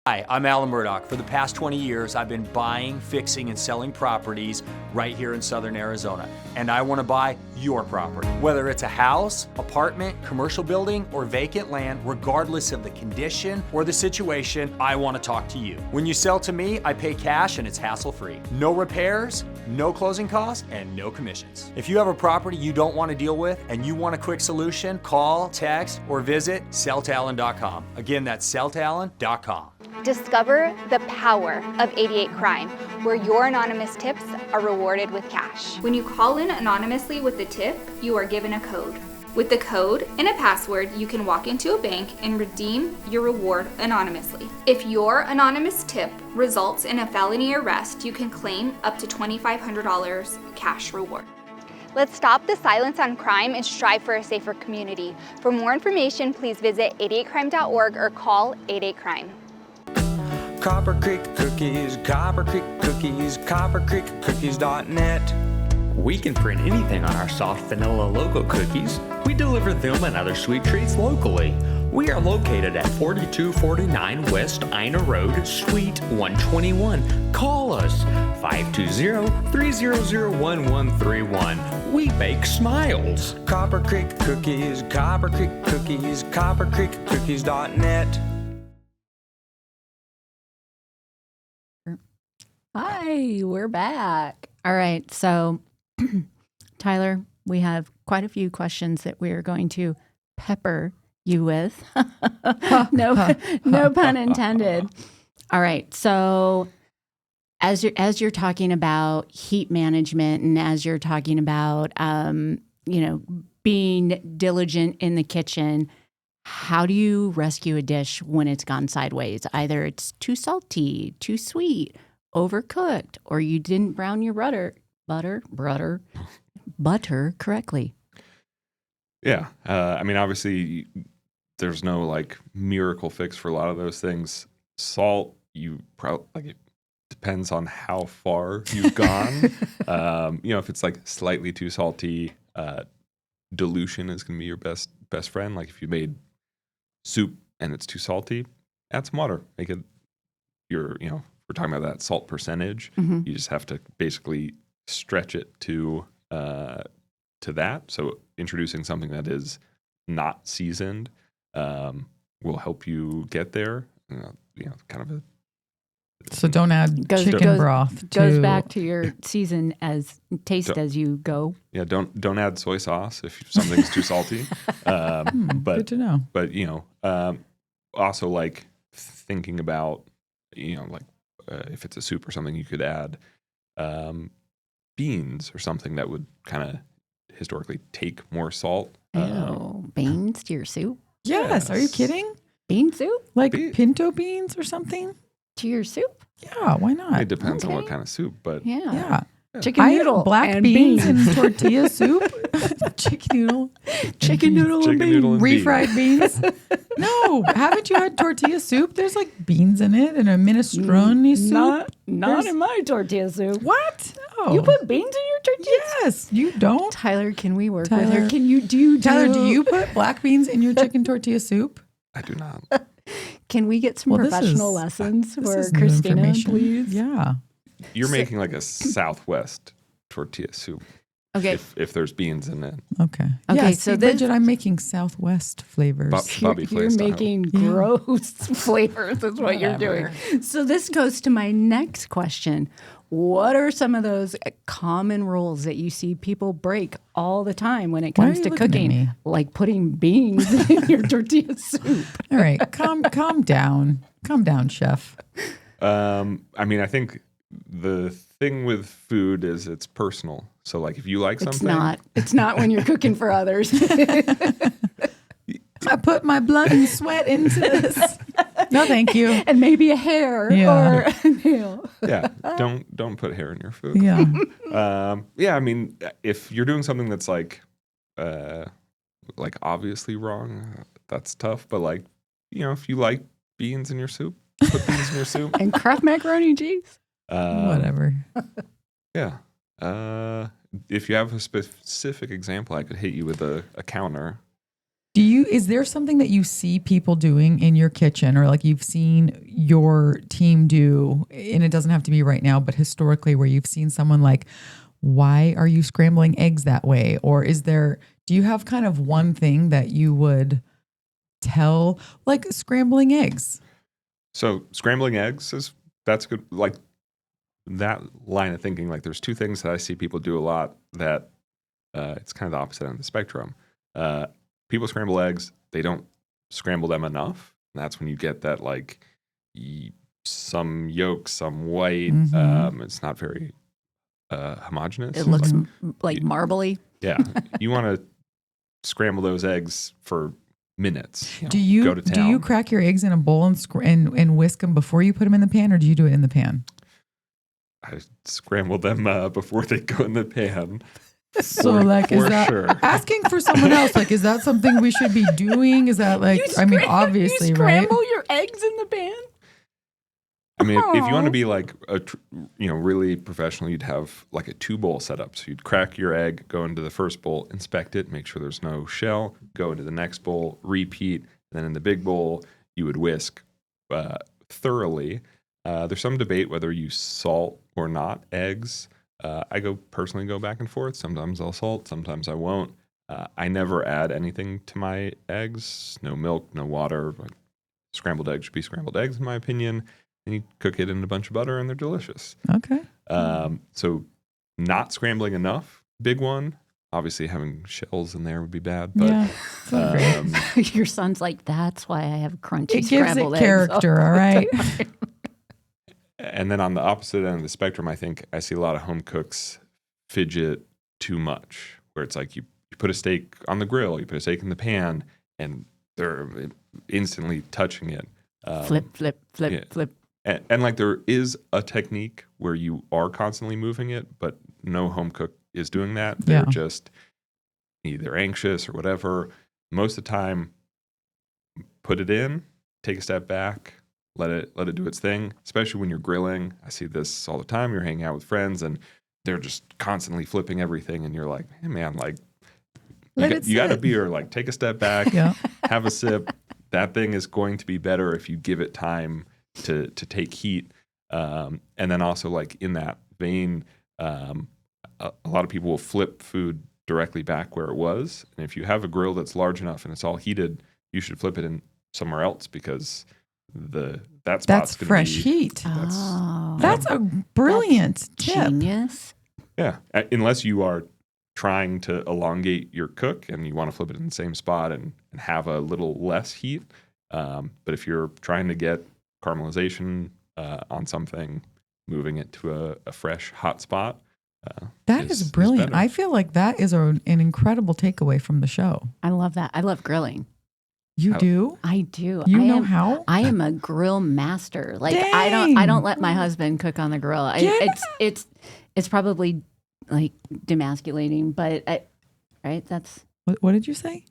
Hi, I'm Alan Murdoch. For the past 20 years, I've been buying, fixing, and selling properties right here in southern Arizona. And I want to buy your property. Whether it's a house, apartment, commercial building, or vacant land, regardless of the condition or the situation, I want to talk to you. When you sell to me, I pay cash and it's hassle-free. No repairs, no closing costs, and no commissions. If you have a property you don't want to deal with and you want a quick solution, call, text, or visit selltoalan.com. Again, that's selltoalan.com. Discover the power of 88 Crime, where your anonymous tips are rewarded with cash. When you call in anonymously with a tip, you are given a code. With the code and a password, you can walk into a bank and redeem your reward anonymously. If your anonymous tip results in a felony arrest, you can claim up to $2,500 cash reward. Let's stop the silence on crime and strive for a safer community. For more information, please visit 88crime.org or call 88crime. Copper Creek Cookies, Copper Creek Cookies, coppercreekcookies.net. We can print anything on our soft vanilla logo cookies. We deliver them and other sweet treats locally. We are located at 4249 West Ina Road, Suite 121. Call us 520-300-1131. We bake smiles. Copper Creek Cookies, Copper Creek Cookies, coppercreekcookies.net. Hi, we're back. All right. So, Tyler, we have quite a few questions that we are going to pepper you with. No pun intended. All right. So, as you're talking about heat management and as you're talking about, being diligent in the kitchen, how do you rescue a dish when it's gone sideways? Either it's too salty, too sweet, overcooked, or you didn't brown your butter correctly. Yeah. I mean, obviously, there's no like miracle fix for a lot of those things. Salt, you probably like it depends on how far you've gone. If it's like slightly too salty, dilution is going to be your best friend. Like if you made soup and it's too salty, add some water. Make it we're talking about that salt percentage. Mm-hmm. You just have to basically stretch it to that. So introducing something that is not seasoned will help you get there. Kind of a So don't add chicken broth. Goes back to your season as taste as you go. Yeah, don't add soy sauce if something's too salty. But good to know. But also like thinking about if it's a soup or something, you could add beans or something that would kind of historically take more salt. Beans to your soup? Yes. Are you kidding? Bean soup? Like pinto beans or something? To your soup? Yeah, why not? It depends on what kind of soup, but Yeah. Chicken noodle, black and beans and tortilla soup. Chicken noodle and beans. Refried beans. No, haven't you had tortilla soup? There's like beans in it and a minestrone soup. Not in my tortilla soup. What? Oh. You put beans in your tortilla? Yes, you don't. Tyler, can we work with her? Can you do Tyler, do you put black beans in your chicken tortilla soup? I do not. Can we get some professional lessons for Christina, please? Yeah. You're making like a Southwest tortilla soup. Okay. If there's beans in it. Okay. Okay, so Bridget, I'm making Southwest flavors. You're making gross flavors is what you're doing. So this goes to my next question. What are some of those common rules that you see people break all the time when it comes to cooking? Like putting beans in your tortilla soup. All right, calm down. Calm down, chef. I think the thing with food is it's personal. So like if you like something. It's not when you're cooking for others. I put my blood and sweat into this. No, thank you. And maybe a hair or a nail. Yeah, don't put hair in your food. Yeah. If you're doing something that's like obviously wrong, that's tough. But like, if you like beans in your soup, put beans in your soup. And Kraft macaroni and cheese. Whatever. Yeah. If you have a specific example, I could hit you with a counter. Is there something that you see people doing in your kitchen or like you've seen your team do, and it doesn't have to be right now, but historically where you've seen someone like, why are you scrambling eggs that way? Or do you have kind of one thing that you would tell, like scrambling eggs? So scrambling eggs that's good. Like that line of thinking, like there's two things that I see people do a lot that it's kind of the opposite end of the spectrum. People scramble eggs, they don't scramble them enough. And that's when you get that like some yolk, some white. Mm-hmm. It's not very homogeneous. It looks like marbly. Yeah. You want to scramble those eggs for minutes. Do you crack your eggs in a bowl and whisk them before you put them in the pan, or do you do it in the pan? I scramble them before they go in the pan. So is that sure. Asking for someone else? Like, is that something we should be doing? Is that like, obviously, you right? Scramble your eggs in the pan? If you want to be like really professional, you'd have like a 2-bowl setup. So you'd crack your egg, go into the first bowl, inspect it, make sure there's no shell, go into the next bowl, repeat, and then in the big bowl you would whisk thoroughly. There's some debate whether you salt or not eggs. I personally go back and forth. Sometimes I'll salt, sometimes I won't. I never add anything to my eggs. No milk, no water. Scrambled eggs should be scrambled eggs, in my opinion. and you cook it in a bunch of butter, and they're delicious. Okay. So not scrambling enough, big one. Obviously, having shells in there would be bad, but Your son's like, that's why I have crunchy it gives scrambled it eggs character, all right? And then on the opposite end of the spectrum, I think I see a lot of home cooks fidget too much, where it's like you put a steak on the grill, you put a steak in the pan, and they're instantly touching it. Flip. And like there is a technique where you are constantly moving it, but no home cook is doing that. They're just either anxious or whatever. Most of the time, put it in, take a step back, let it do its thing, especially when you're grilling. I see this all the time. You're hanging out with friends and they're just constantly flipping everything, and you're like, hey man, like you got a beer, like take a step back, have a sip. That thing is going to be better if you give it time to take heat. And then also like in that vein, a lot of people will flip food directly back where it was. And if you have a grill that's large enough and it's all heated, you should flip it in somewhere else because that spot's That's gonna fresh be, heat. That's a brilliant tip. Genius. Yeah, unless you are trying to elongate your cook and you want to flip it in the same spot and have a little less heat. But if you're trying to get caramelization on something, moving it to a fresh hot spot. That is brilliant. I feel like that is an incredible takeaway from the show. I love that. I love grilling. You do? I do. You know how? I am a grill master. Like Dang. I don't let my husband cook on the grill. It's probably like demasculating, but right? That's what did you say?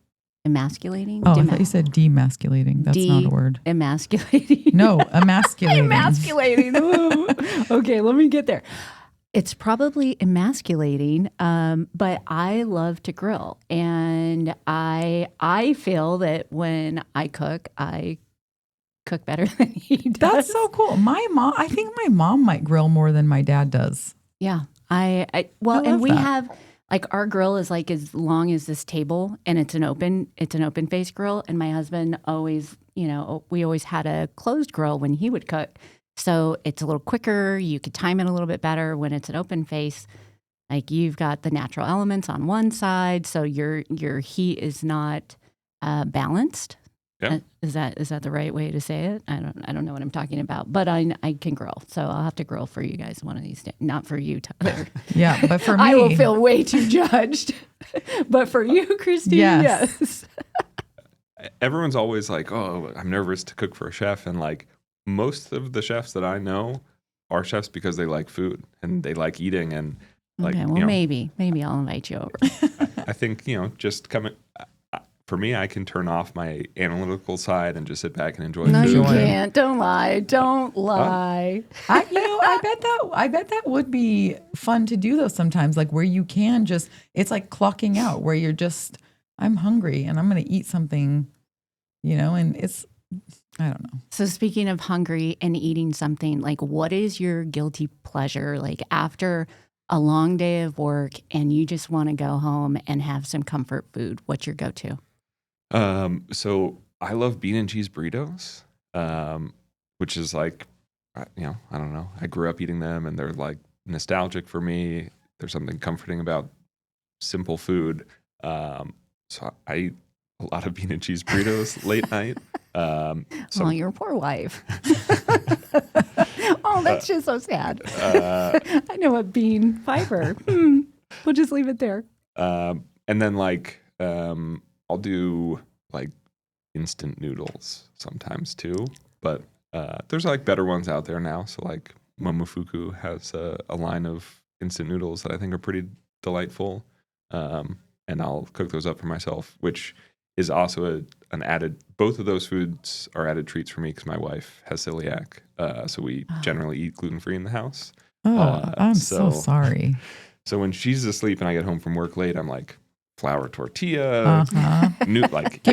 Emasculating? Oh, I thought you said demasculating. That's not a word. Emasculating. No, emasculating. Emasculating. Ooh. Okay, let me get there. It's probably emasculating, but I love to grill, and I feel that when I cook better than he does. That's so cool. I think my mom might grill more than my dad does. Yeah, we have like our grill is like as long as this table, and it's an open face grill, and my husband always, we always had a closed grill when he would cook. So it's a little quicker. You could time it a little bit better when it's an open face. Like you've got the natural elements on one side, so your heat is not balanced. Yeah. Is that the right way to say it? I don't know what I'm talking about, but I can grill, so I'll have to grill for you guys one of these days. Not for you, Tyler. Yeah, but for me, I will feel way too judged. But for you, Christine, yes. Everyone's always like, "Oh, I'm nervous to cook for a chef," and like. Most of the chefs that I know are chefs because they like food and they like eating and like. Okay, well, maybe I'll invite you over. I think just coming. For me, I can turn off my analytical side and just sit back and enjoy. No, food. you can't. Don't lie. Don't lie. I bet that would be fun to do though sometimes, like where you can it's like clocking out, where you're just, I'm hungry and I'm going to eat something, and it's. I don't know. So speaking of hungry and eating something, like what is your guilty pleasure? Like after a long day of work and you just want to go home and have some comfort food, what's your go-to? So I love bean and cheese burritos, which is like, I don't know. I grew up eating them and they're like nostalgic for me. There's something comforting about simple food. So I eat a lot of bean and cheese burritos late night. Your poor wife. Oh, that's just so sad. I know a bean fiber. We'll just leave it there. And then I'll do like instant noodles sometimes too. But there's like better ones out there now. So like Momofuku has a line of instant noodles that I think are pretty delightful. And I'll cook those up for myself, which is also an added, both of those foods are added treats for me because my wife has celiac. So we generally eat gluten-free in the house. Oh, I'm so sorry. So when she's asleep and I get home from work late, I'm like, flour tortilla. If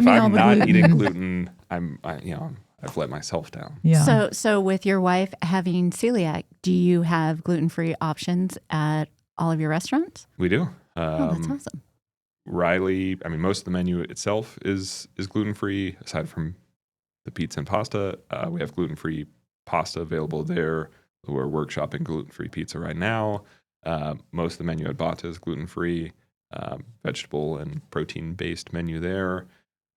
I'm not eating gluten, I've let myself down. Yeah. So with your wife having celiac, do you have gluten-free options at all of your restaurants? We do. That's awesome. Reilly, most of the menu itself is gluten-free. Aside from the pizza and pasta, we have gluten-free pasta available there. We're workshopping gluten-free pizza right now. Most of the menu at BATA is gluten-free, vegetable and protein-based menu there.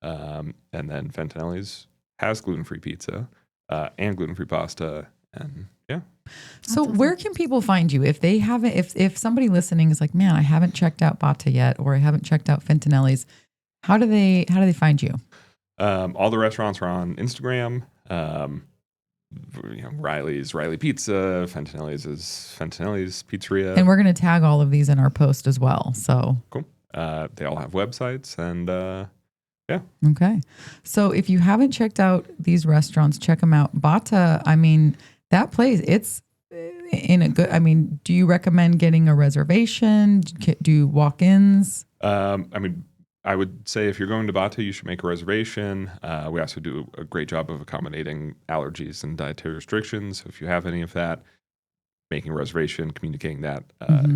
And then Fentonelli's has gluten-free pizza and gluten-free pasta. And yeah. So where can people find you if they haven't? If somebody listening is like, man, I haven't checked out BATA yet, or I haven't checked out Fentonelli's, how do they find you? All the restaurants are on Instagram. Reilly's Reilly Pizza, Fentonelli's is Fentonelli's Pizzeria. And we're going to tag all of these in our post as well. So cool. They all have websites, and yeah. Okay. So if you haven't checked out these restaurants, check them out. BATA, I mean, that place, it's in a good, I mean, do you recommend getting a reservation? Do walk-ins? I would say if you're going to BATA, you should make a reservation. We also do a great job of accommodating allergies and dietary restrictions. So if you have any of that, making a reservation, communicating that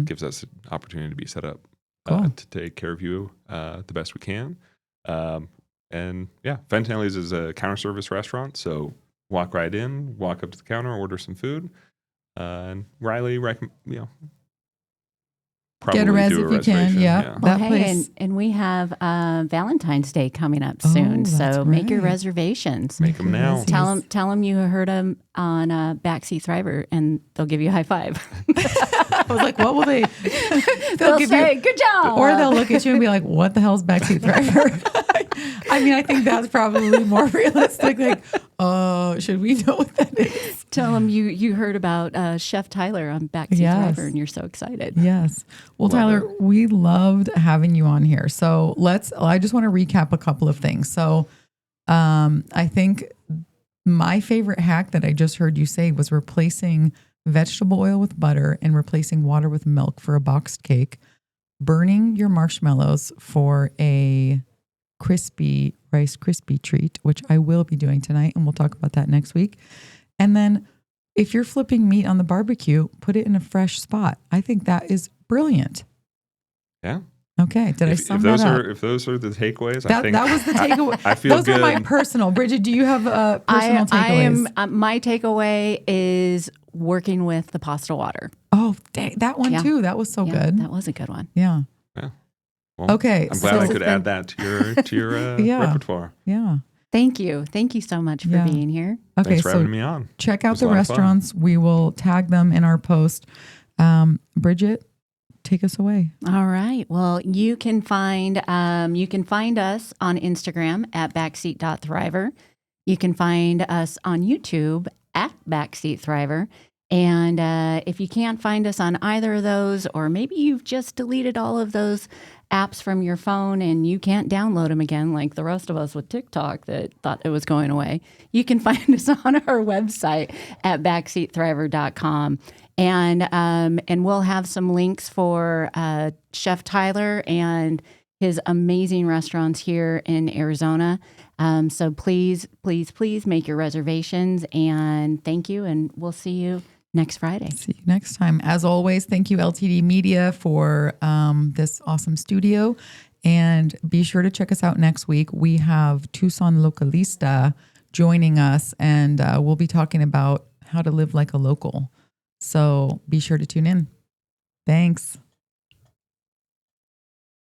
gives us an opportunity to be set up to take care of you the best we can. And yeah, Fentonelli's is a counter service restaurant. So walk right in, walk up to the counter, order some food. And Reilly, get a res if you can. Yeah. Well, hey, and we have Valentine's Day coming up soon, so make your reservations. Make them now. Tell them you heard them on Backseat Thriver, and they'll give you a high five. I was like, what will they? They'll say, "Good job," or they'll look at you and be like, "What the hell's Backseat Thriver?" I mean, I think that's probably more realistic. Like, should we know what that is? Tell them you heard about Chef Tyler on Backseat Thriver, and you're so excited. Yes. Well, Tyler, we loved having you on here. So I just want to recap a couple of things. So I think my favorite hack that I just heard you say was replacing vegetable oil with butter and replacing water with milk for a boxed cake, burning your marshmallows for a Rice Krispie treat, which I will be doing tonight, and we'll talk about that next week. And then if you're flipping meat on the barbecue, put it in a fresh spot. I think that is brilliant. Yeah. Okay. Did I sum that up? If those are the takeaways, I think that was the takeaway. I feel those good. are my personal. Bridget, do you have personal takeaways? My takeaway is working with the pasta water. Oh, dang, that one too. That was so good. That was a good one. Yeah. Well, okay. I'm glad I could add that to your repertoire. Yeah. Thank you. Thank you so much for being here. Okay, thanks for having me on. Check out the restaurants. We will tag them in our post. Bridget, take us away. All right. Well, you can find us on Instagram at backseat.thriver. You can find us on YouTube at Backseat Thriver. And if you can't find us on either of those, or maybe you've just deleted all of those apps from your phone and you can't download them again like the rest of us with TikTok that thought it was going away, you can find us on our website at backseatthriver.com. And we'll have some links for Chef Tyler and his amazing restaurants here in Arizona. So please make your reservations, and thank you. And we'll see you next Friday. See you next time. As always, thank you LTD Media for this awesome studio. And be sure to check us out next week. We have Tucson Localista joining us, and we'll be talking about how to live like a local. So be sure to tune in. Thanks.